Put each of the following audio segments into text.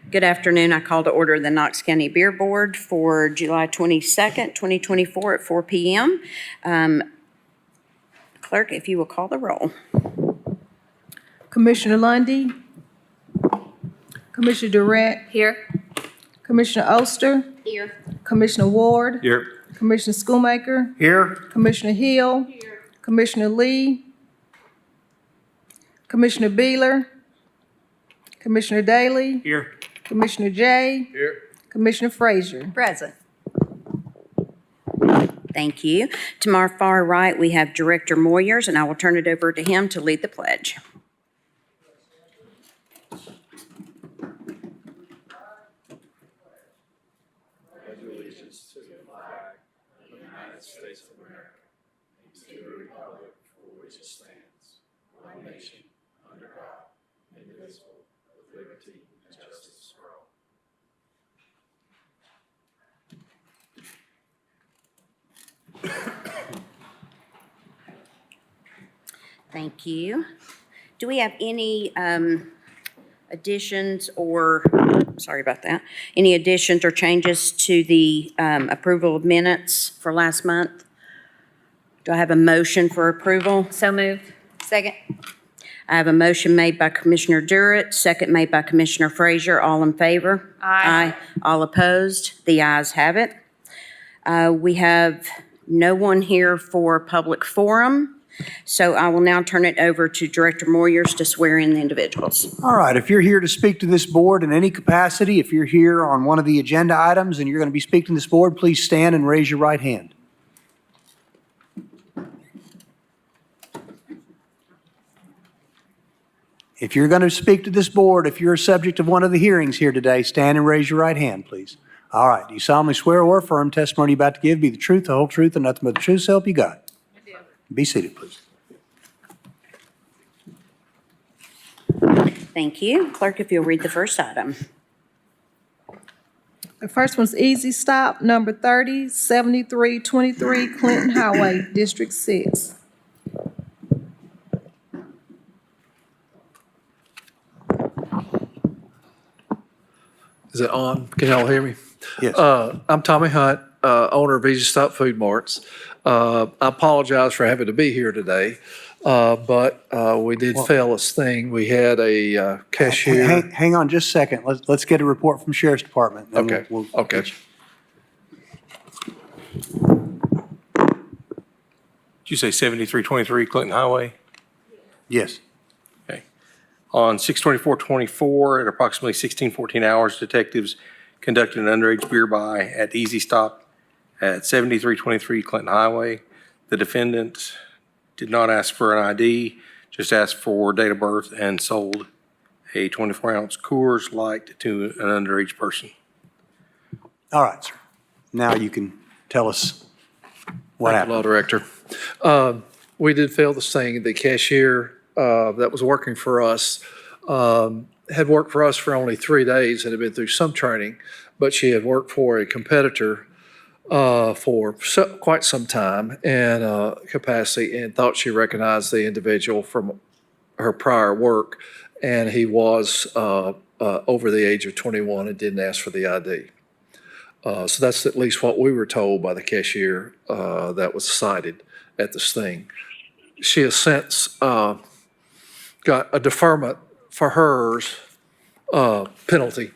Good afternoon. I call to order the Knox County Beer Board for July 22nd, 2024 at 4 p.m. Clerk, if you will call the roll. Commissioner Lundy. Commissioner Durrett. Here. Commissioner Oster. Here. Commissioner Ward. Here. Commissioner Schoolmaker. Here. Commissioner Hill. Here. Commissioner Lee. Commissioner Beeler. Commissioner Daly. Here. Commissioner Jay. Here. Commissioner Frazier. Present. Thank you. To my far right, we have Director Moyers, and I will turn it over to him to lead the pledge. States of America, and to the republic for which it stands, one nation, under God, indivisible, with liberty and justice for all. Thank you. Do we have any additions or, sorry about that, any additions or changes to the approval of minutes for last month? Do I have a motion for approval? So moved. Second. I have a motion made by Commissioner Durrett, second made by Commissioner Frazier. All in favor? Aye. All opposed? The ayes have it. We have no one here for public forum, so I will now turn it over to Director Moyers to swear in the individuals. All right, if you're here to speak to this board in any capacity, if you're here on one of the agenda items and you're going to be speaking to this board, please stand and raise your right hand. If you're going to speak to this board, if you're a subject of one of the hearings here today, stand and raise your right hand, please. All right, do you solemnly swear or affirm testimony you're about to give be the truth, the whole truth, and nothing but the truth, so help you God? I do. Be seated, please. Thank you. Clerk, if you'll read the first item. The first one's Easy Stop, number 30, 7323 Clinton Highway, District 6. Is it on? Can y'all hear me? Yes. I'm Tommy Hunt, owner of Easy Stop Food Marts. I apologize for having to be here today, but we did fail this thing. We had a cashier. Hang on just a second. Let's get a report from Sheriff's Department. Then Okay, we'll okay. Did you say 7323 Clinton Highway? Yes. Okay. On 6/24/24 at approximately 16:14 hours, detectives conducted an underage beer buy at Easy Stop at 7323 Clinton Highway. The defendant did not ask for an ID, just asked for date of birth and sold a 24-ounce Coors Light to an underage person. All right, sir. Now you can tell us what Thank you, happened. Law Director. We did fail this thing. The cashier that was working for us had worked for us for only 3 days and had been through some training, but she had worked for a competitor for quite some time in capacity and thought she recognized the individual from her prior work, and he was over the age of 21 and didn't ask for the ID. So that's at least what we were told by the cashier that was cited at this thing. She has since got a deferment for hers penalty,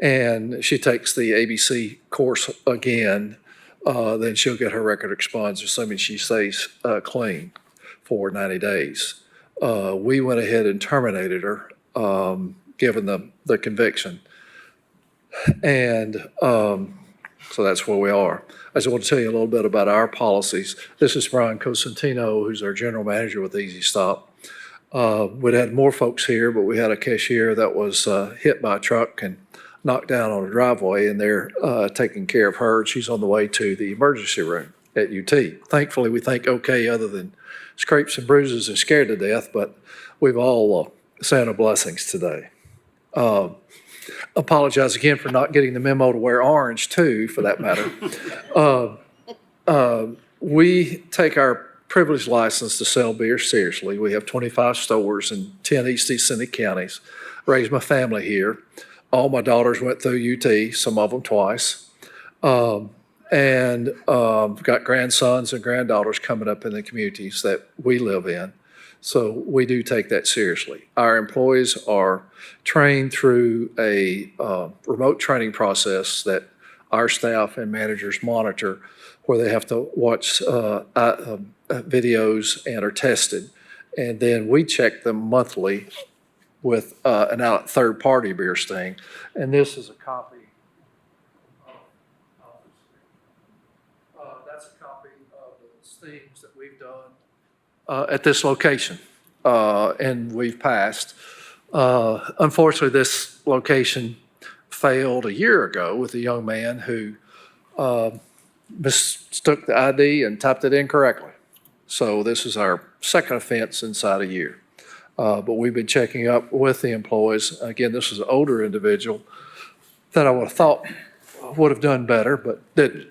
and she takes the ABC course again. Then she'll get her record expunged, assuming she stays clean for 90 days. We went ahead and terminated her, given the conviction. And so that's where we are. I just want to tell you a little bit about our policies. This is Brian Cosentino, who's our general manager with Easy Stop. We'd had more folks here, but we had a cashier that was hit by a truck and knocked down on a driveway, and they're taking care of her. She's on the way to the emergency room at UT. Thankfully, we think okay, other than scrapes and bruises and scared to death, but we've all sent our blessings today. Apologize again for not getting the memo to wear orange too, for that matter. We take our privilege license to sell beer seriously. We have 25 stores in 10 East Cindy counties. Raised my family here. All my daughters went through UT, some of them twice. Got grandsons and granddaughters coming up in the communities that we live in. So we do take that seriously. Our employees are trained through a remote training process that our staff and managers monitor, where they have to watch videos and are tested. And then we check them monthly with an out third-party beer sting. And this is a copy. That's a copy of the stings that we've done at this location, and we've passed. Unfortunately, this location failed a year ago with a young man who mistook the ID and typed it incorrectly. So this is our second offense inside a year. But we've been checking up with the employees. Again, this is an older individual that I would have thought would have done better, but didn't.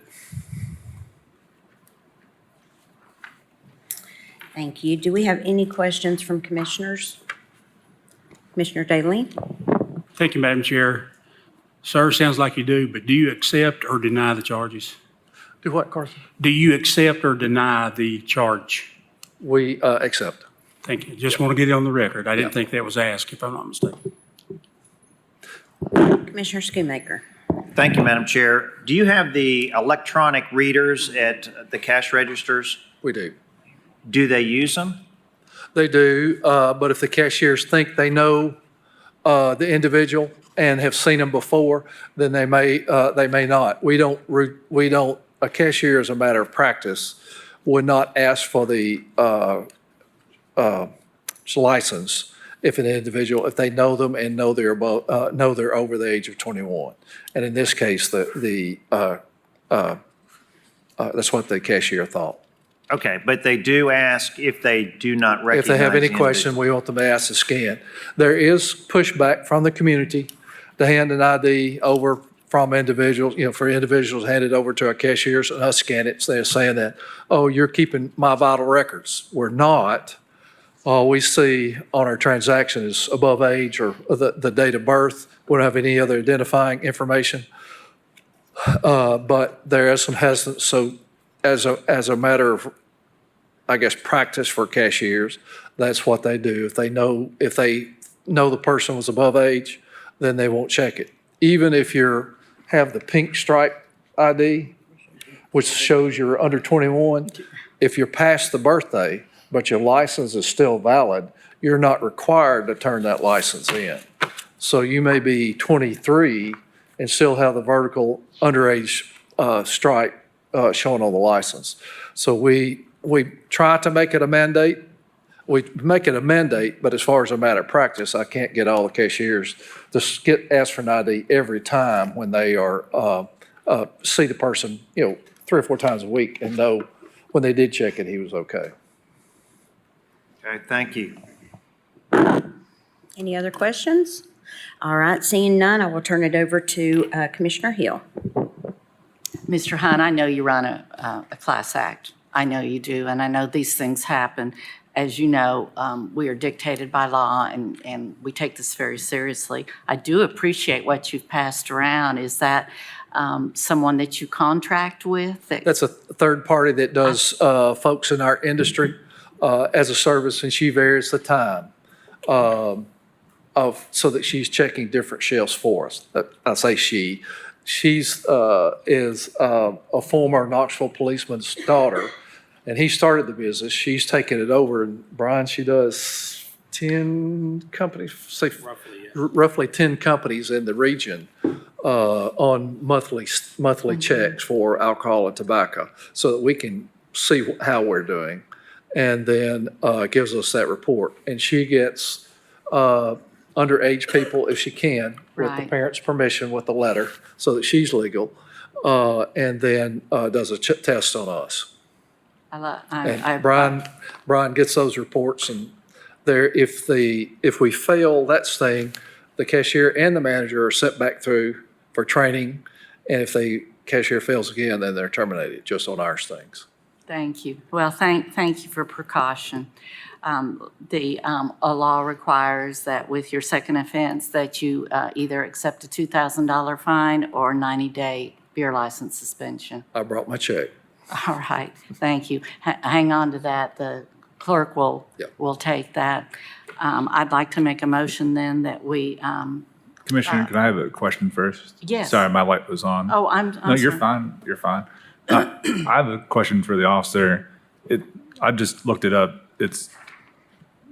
Thank you. Do we have any questions from commissioners? Commissioner Daleen? Thank you, Madam Chair. Sir, sounds like you do, but do you accept or deny the charges? Do what, Carson? Do you accept or deny the charge? We accept. Thank you. Just want to get it on the record. I didn't think that was asked, if I'm not mistaken. Commissioner Schoonmaker? Thank you, Madam Chair. Do you have the electronic readers at the cash registers? We do. Do they use them? They do, but if the cashiers think they know the individual and have seen them before, then they may not. A cashier, as a matter of practice, would not ask for the license if if they know them and know they're over the age of 21. And in this case, that's what the cashier thought. Okay, but they do ask if they do not recognize. If they have any the question, we want them to ask the scan. There is pushback from the community to hand an ID over from individuals, for individuals handed over to our cashiers and us scan it. So they're saying that, oh, you're keeping my vital records. We're not. All we see on our transaction is above age or the date of birth. We don't have any other identifying information. But there is some hesitance. So as a matter of, I guess, practice for cashiers, that's what they do. If they know the person was above age, then they won't check it. Even if you have the pink stripe ID, which shows you're under 21, if you're past the birthday, but your license is still valid, you're not required to turn that license in. So you may be 23 and still have the vertical underage stripe shown on the license. So we try to make it a mandate. We make it a mandate, but as far as a matter of practice, I can't get all the cashiers to ask for an ID every time when they are see the person, 3 or 4 times a week and know when they did check it, he was okay. Okay, thank you. Any other questions? All right, seeing none, I will turn it over to Commissioner Hill. Mr. Hine, I know you run a class act. I know you do, and I know these things happen. As you know, we are dictated by law, and we take this very seriously. I do appreciate what you've passed around. Is that someone that you contract with? That's a third party that does folks in our industry as a service, and she varies the time so that she's checking different shelves for us. I say she. She's is a former Knoxville policeman's daughter, and he started the business. She's taken it over, and Brian, she does 10 companies, say roughly 10 companies in the region on monthly checks for alcohol and tobacco, so that we can see how we're doing, and then gives us that report. And she gets underage people, if she can, with the Right. parents' permission, with the letter, so that she's legal, and then does a test on us. And Brian gets those reports, and if we fail that sting, the cashier and the manager are sent back through for training, and if the cashier fails again, then they're terminated just on our stings. Thank you. Well, thank you for precaution. A law requires that with your second offense, that you either accept a $2,000 fine or 90-day beer license suspension. I brought my check. All right, thank you. Hang on to that. The clerk Yep. will take that. I'd like to make a motion then that we, Commissioner, can I have a question first? Yes. Sorry, my light was on. oh, I'm No, you're sorry. fine. You're fine. I have a question for the officer. I just looked it up.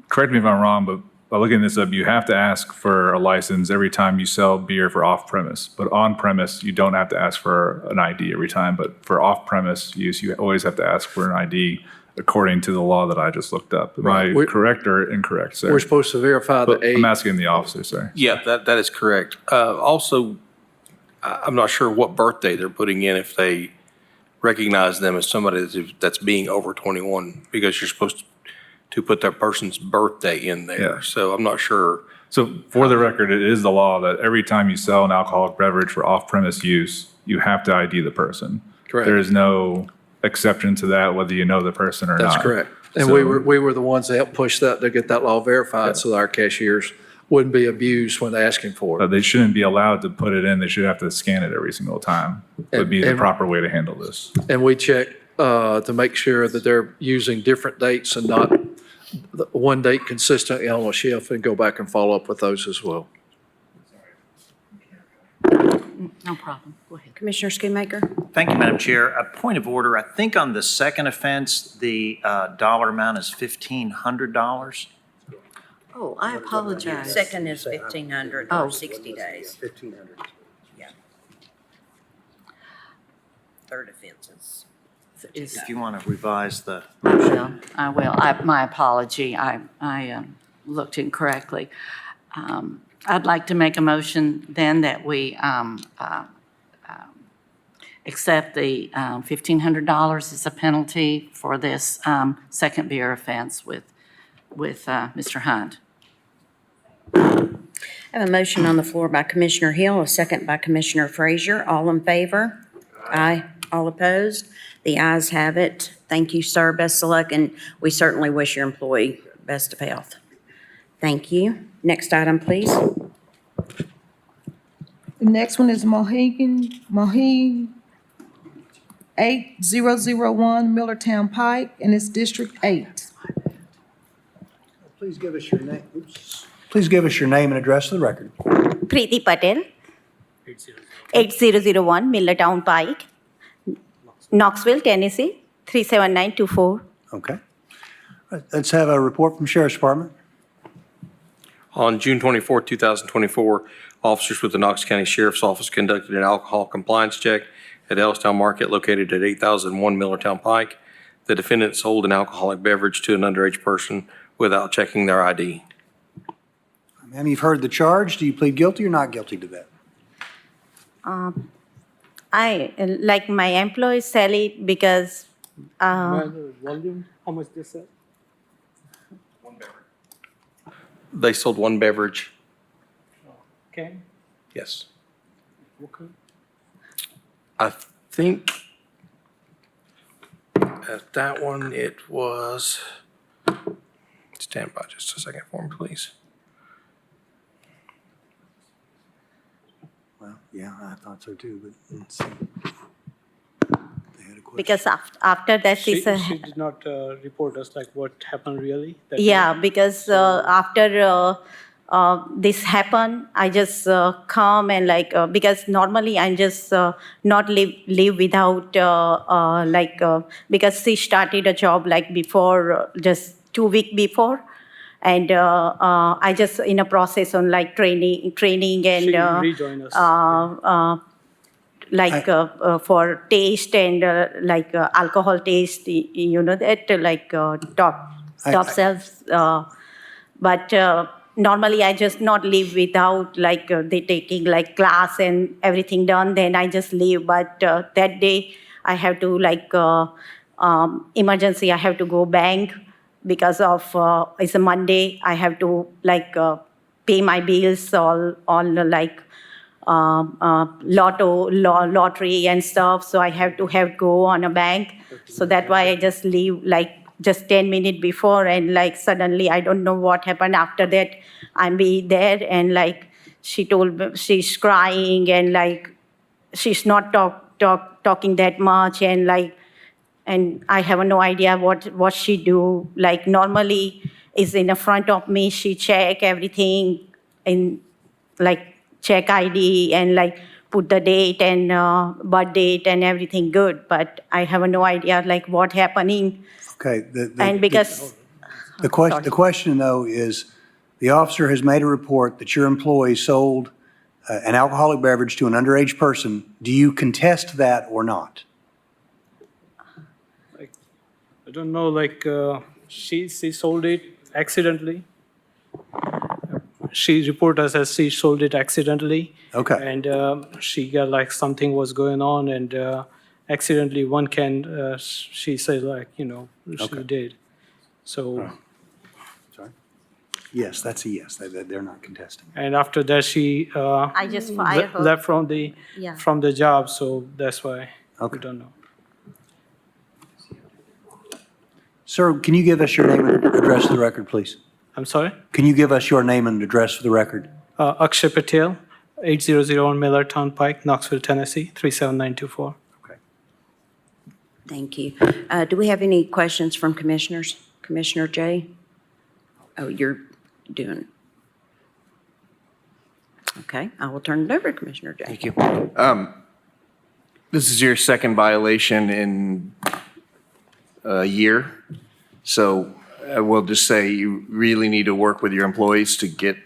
Correct me if I'm wrong, but by looking this up, you have to ask for a license every time you sell beer for off-premise. But on-premise, you don't have to ask for an ID every time. But for off-premise use, you always have to ask for an ID according to the law that I just looked up. Am I Right. correct or incorrect, sir? We're supposed to verify the But age. I'm asking the officer, sir. Yeah, that is correct. Also, I'm not sure what birthday they're putting in if they recognize them as somebody that's being over 21, because you're supposed to put that person's birthday in there. Yeah. So I'm not sure. So for the record, it is the law that every time you sell an alcoholic beverage for off-premise use, you have to ID the person. Correct. There is no exception to that, whether you know the person or not. That's correct. And So- we were the ones that helped push that to get that law verified so that our cashiers wouldn't be abused when they're asking for it. They shouldn't be allowed to put it in. They should have to scan it every single time. Would be the And- proper way to handle this. And we check to make sure that they're using different dates and not one date consistently on a shelf, and go back and follow up with those as well. No problem. Go ahead. Commissioner Schoonmaker? Thank you, Madam Chair. A point of order, I think on the second offense, the dollar amount is $1,500. Oh, I apologize. Second is 1,500 Oh. or 60 days. 1,500. Yeah. Third offenses. Is- If you want to revise the, I will. My apology. I looked incorrectly. I'd like to make a motion then that we accept the $1,500 as a penalty for this second beer offense with Mr. Hunt. I have a motion on the floor by Commissioner Hill, a second by Commissioner Frazier. All in favor? Aye. All opposed? The ayes have it. Thank you, sir. Best of luck, and we certainly wish your employee best of health. Thank you. Next item, please. The next one is Moheen 8001 Millertown Pike, and it's District 8. Please give us your name. Please give us your name and address for the record. Preeti Patel, 8001 Millertown Pike, Knoxville, Tennessee, 37924. Okay. All right, let's have a report from Sheriff's Department. On June 24, 2024, officers with the Knox County Sheriff's Office conducted an alcohol compliance check at Elstown Market located at 8001 Millertown Pike. The defendant sold an alcoholic beverage to an underage person without checking their ID. Ma'am, you've heard the charge. Do you plead guilty or not guilty to that? I, like my employees sell it because, Volume, how much they sell? They sold one beverage. Okay. Yes. Okay. I think at that one, it was, stand by just a second for me, please. Well, yeah, I thought so too, but let's see. They had a question. because after that She is a, did not report us like what happened really? That yeah, because after this happened, I just come and like, because normally I just not live without because she started a job like before, just 2 weeks before. And I just in a process on like training and She rejoined us. for taste and alcohol taste, you know that top I- shelves. But normally I just not leave without they taking like class and everything done. Then I just leave. But that day I have to emergency. I have to go bank because of it's a Monday. I have to pay my bills all lottery and stuff. So I have to go on a bank. So that's why I just leave like just 10 minutes before, and like suddenly I don't know what happened after that. I'm be there, and like she told me she's crying, and like she's not talking that much, and like, and I have no idea what she do. Like normally is in the front of me, she check everything and like check ID and like put the date and birth date and everything good. But I have no idea like what happening. Okay. And because The question, though, is the officer has made a report that your employee sold an alcoholic beverage to an underage person. Do you contest that or not? I don't know, like, she sold it accidentally. She reported us as she sold it accidentally. Okay. And she got like something was going on, and accidentally one can, she said like, she Okay. did. So, Sorry? Yes, that's a yes. They're not contesting. and after that, she I just fired her. left Yeah. from the job, so that's why Okay. we don't know. Sir, can you give us your name and address for the record, please? I'm sorry? Can you give us your name and address for the record? Akshay Patel, 8001 Miller Turnpike, Knoxville, Tennessee, 37924. Thank you. Do we have any questions from commissioners? Commissioner Jay? Oh, you're doing. Okay, I will turn it over to Commissioner Jay. Thank you. This is your second violation in a year. So I will just say you really need to work with your employees to get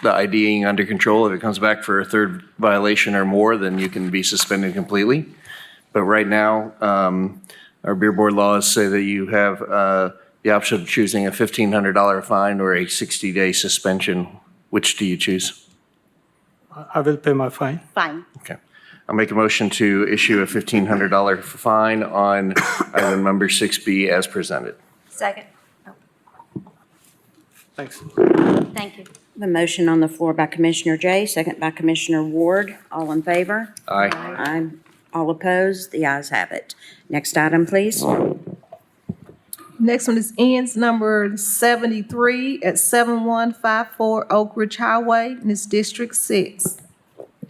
the IDing under control. If it comes back for a third violation or more, then you can be suspended completely. But right now, our beer board laws say that you have the option of choosing a $1,500 fine or a 60-day suspension. Which do you choose? I will pay my fine. Fine. Okay. I'll make a motion to issue a $1,500 fine on item number 6B as presented. Second. Thanks. Thank you. The motion on the floor by Commissioner Jay, second by Commissioner Ward. All in favor? Aye. Aye. All opposed? The ayes have it. Next item, please. Next one is ends number 73 at 7154 Oak Ridge Highway, and it's District 6.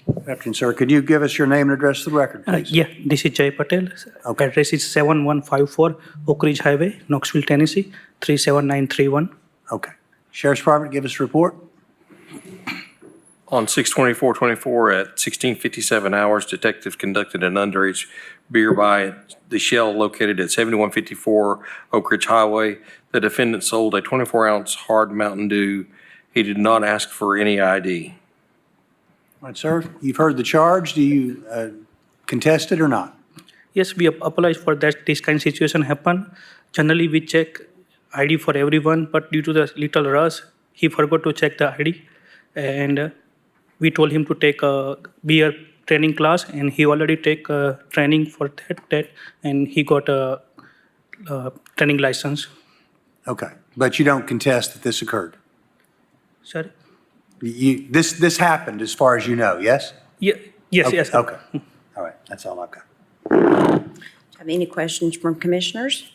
Good afternoon, sir. Could you give us your name and address for the record, please? Yeah, this is Jay Patel. Okay. Address is 7154 Oak Ridge Highway, Knoxville, Tennessee, 37931. Okay. Sheriff's Department, give us a report. On 6/24/24 at 16:57 hours, detectives conducted an underage beer buy at the Shell located at 7154 Oak Ridge Highway. The defendant sold a 24-ounce hard Mountain Dew. He did not ask for any ID. All right, sir, you've heard the charge. Do you contest it or not? Yes, we apologize for that. This kind of situation happen. Generally, we check ID for everyone, but due to the little rush, he forgot to check the ID, and we told him to take a beer training class, and he already take training for that, and he got a training license. Okay, but you don't contest that this occurred? Sorry? This happened as far as you know, yes? Yeah, yes, Okay, yes. Okay, all right, that's all I've got. Have any questions from commissioners?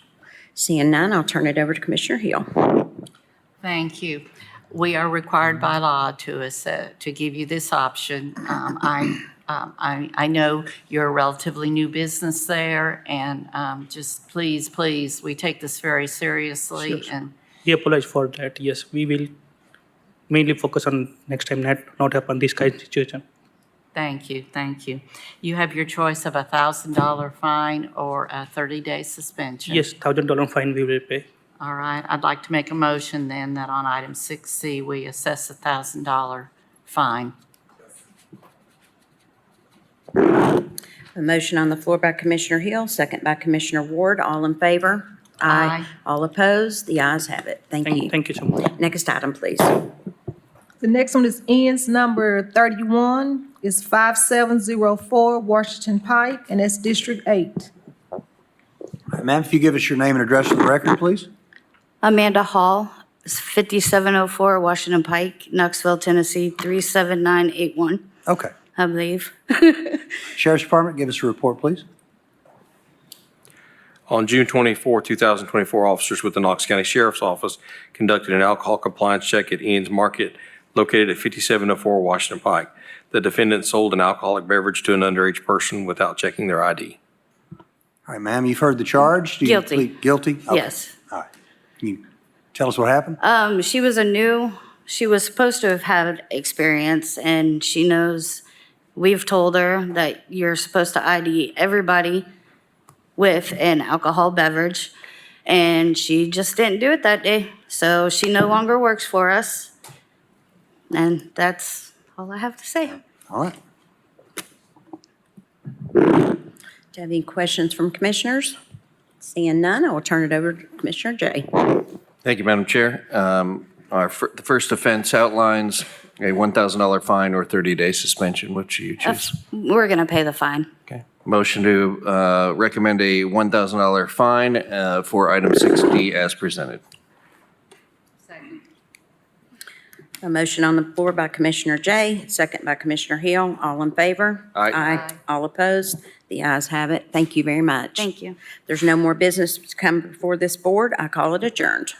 Seeing none, I'll turn it over to Commissioner Hill. Thank you. We are required by law to give you this option. I know you're a relatively new business there, and just please, we take this very seriously. Sure. And We apologize for that. Yes, we will mainly focus on next time not happen this kind of situation. thank you. You have your choice of a $1,000 fine or a 30-day suspension. Yes, $1,000 fine we will pay. All right. I'd like to make a motion then that on item 6C, we assess a $1,000 fine. A motion on the floor by Commissioner Hill, second by Commissioner Ward. All in favor? Aye. All opposed? The ayes have it. Thank you. Thank you so much. Next item, please. The next one is ends number 31, is 5704 Washington Pike, and that's District 8. All right, ma'am, if you give us your name and address for the record, please? Amanda Hall, 5704 Washington Pike, Knoxville, Tennessee, 37981. Okay. I believe. Sheriff's Department, give us a report, please. On June 24, 2024, officers with the Knox County Sheriff's Office conducted an alcohol compliance check at Ian's Market located at 5704 Washington Pike. The defendant sold an alcoholic beverage to an underage person without checking their ID. All right, ma'am, you've heard the charge. Do you Guilty. plead guilty? Okay. Yes. All right. Can you tell us what happened? She was supposed to have had experience, and she knows, we've told her that you're supposed to ID everybody with an alcohol beverage, and she just didn't do it that day. So she no longer works for us. And that's all I have to say. All right. Do you have any questions from commissioners? Seeing none, I will turn it over to Commissioner Jay. Thank you, Madam Chair. The first offense outlines a $1,000 fine or 30-day suspension. Which you choose? We're going to pay the fine. Okay. Motion to recommend a $1,000 fine for item 6D as presented. A motion on the floor by Commissioner Jay, second by Commissioner Hill. All in favor? Aye. Aye. All opposed? The ayes have it. Thank you very much. Thank you. There's no more business to come before this board. I call it adjourned.